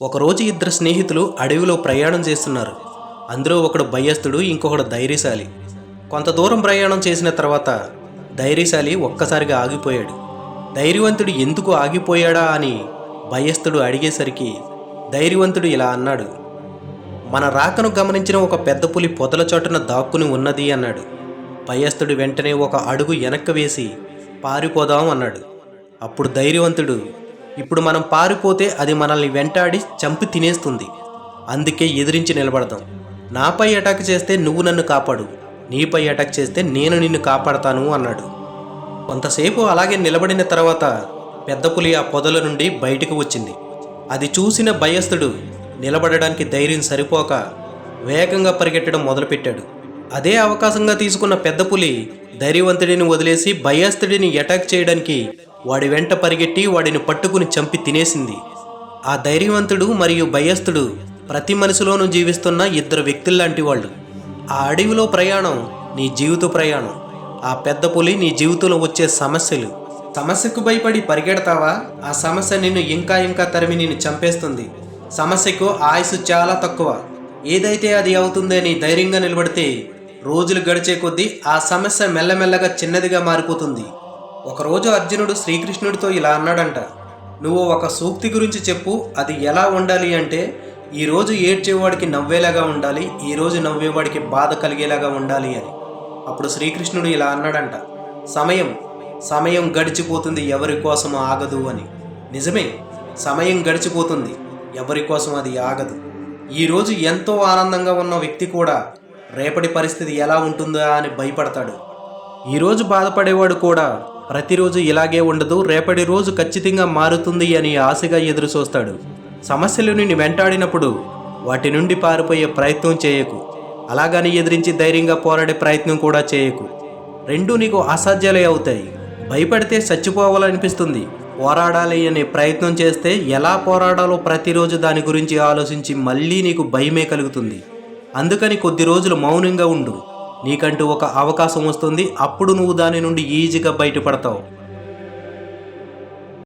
ఒకరోజు ఇద్దరు స్నేహితులు అడవిలో ప్రయాణం చేస్తున్నారు. అందులో ఒకడు భయస్థుడు, ఇంకొకడు ధైర్యశాలి. కొంత దూరం ప్రయాణం చేసిన తర్వాత ధైర్యశాలి ఒక్కసారిగా ఆగిపోయాడు. ధైర్యవంతుడు ఎందుకు ఆగిపోయాడా అని భయస్థుడు అడిగేసరికి ధైర్యవంతుడు ఇలా అన్నాడు: మన రాకను గమనించిన ఒక పెద్ద పులి పొదల చోటున దాక్కుని ఉన్నది అన్నాడు. భయస్థుడు వెంటనే ఒక అడుగు వెనక్కి వేసి పారిపోదాం అన్నాడు. అప్పుడు ధైర్యవంతుడు: ఇప్పుడు మనం పారిపోతే అది మనల్ని వెంటాడి చంపి తినేస్తుంది. అందుకే ఎదిరించి నిలబడదాం. నాపై అటాక్ చేస్తే నువ్వు నన్ను కాపాడు, నీపై అటాక్ చేస్తే నేను నిన్ను కాపాడతాను అన్నాడు. కొంతసేపు అలాగే నిలబడిన తర్వాత పెద్ద పులి ఆ పొదల నుండి బయటకు వచ్చింది. అది చూసిన భయస్థుడు నిలబడడానికి ధైర్యం సరిపోక వేగంగా పరిగెట్టడం మొదలుపెట్టాడు. అదే అవకాశంగా తీసుకున్న పెద్ద పులి ధైర్యవంతుడిని వదిలేసి భయస్థుడిని అటాక్ చేయడానికి వాడి వెంట పరిగెట్టి వాడిని పట్టుకుని చంపి తినేసింది. ఆ ధైర్యవంతుడు మరియు భయస్థుడు ప్రతి మనిషిలోనూ జీవిస్తున్న ఇద్దరు వ్యక్తుల్లాంటి వాళ్ళు. ఆ అడవిలో ప్రయాణం నీ జీవిత ప్రయాణం. ఆ పెద్ద పులి నీ జీవితంలో వచ్చే సమస్యకు భయపడి పరిగెడతావా? ఆ సమస్య నిన్ను ఇంకా తరిమి నిన్ను చంపేస్తుంది. సమస్యకు ఆయుసు చాలా తక్కువ. ఏదైతే అది అవుతుందని ధైర్యంగా నిలబడితే రోజులు గడిచే కొద్దీ ఆ సమస్య మెల్లమెల్లగా చిన్నదిగా మారిపోతుంది. ఒకరోజు అర్జునుడు శ్రీకృష్ణుడితో ఇలా అన్నాడంట: నువ్వు ఒక సూక్తి గురించి చెప్పు, అది ఎలా ఉండాలి అంటే, ఈరోజు ఏడ్చేవాడికి నవ్వేలాగా ఉండాలి, ఈరోజు నవ్వేవాడికి బాధ కలిగేలాగా ఉండాలి అని. అప్పుడు శ్రీకృష్ణుడు ఇలా అన్నాడంట: సమయం గడిచిపోతుంది, ఎవరి కోసం ఆగదు అని. నిజమే, సమయం గడిచిపోతుంది, ఎవరి కోసం అది ఆగదు. ఈరోజు ఎంతో ఆనందంగా ఉన్న వ్యక్తి కూడా రేపటి పరిస్థితి ఎలా ఉంటుందా అని భయపడతాడు. ఈరోజు బాధపడేవాడు కూడా ప్రతిరోజు ఇలాగే ఉండదు, రేపటి రోజు ఖచ్చితంగా మారుతుంది అని ఆశగా ఎదురు చూస్తాడు. సమస్యలు నిన్ను వెంటాడినప్పుడు వాటి నుండి పారిపోయే ప్రయత్నం చేయకు, అలాగని ఎదిరించి ధైర్యంగా పోరాడే ప్రయత్నం కూడా చేయకు. రెండూ నీకు అసాధ్యాలే అవుతాయి. భయపడితే చచ్చిపోవాలనిపిస్తుంది, పోరాడాలి అనే ప్రయత్నం చేస్తే ఎలా పోరాడాలో ప్రతిరోజు దాని గురించి ఆలోచించి మళ్ళీ నీకు భయమే కలుగుతుంది. అందుకని కొద్ది రోజులు మౌనంగా ఉండు. నీకంటూ ఒక అవకాశం వస్తుంది, అప్పుడు నువ్వు దాని నుండి ఈజీగా బయటపడతావు.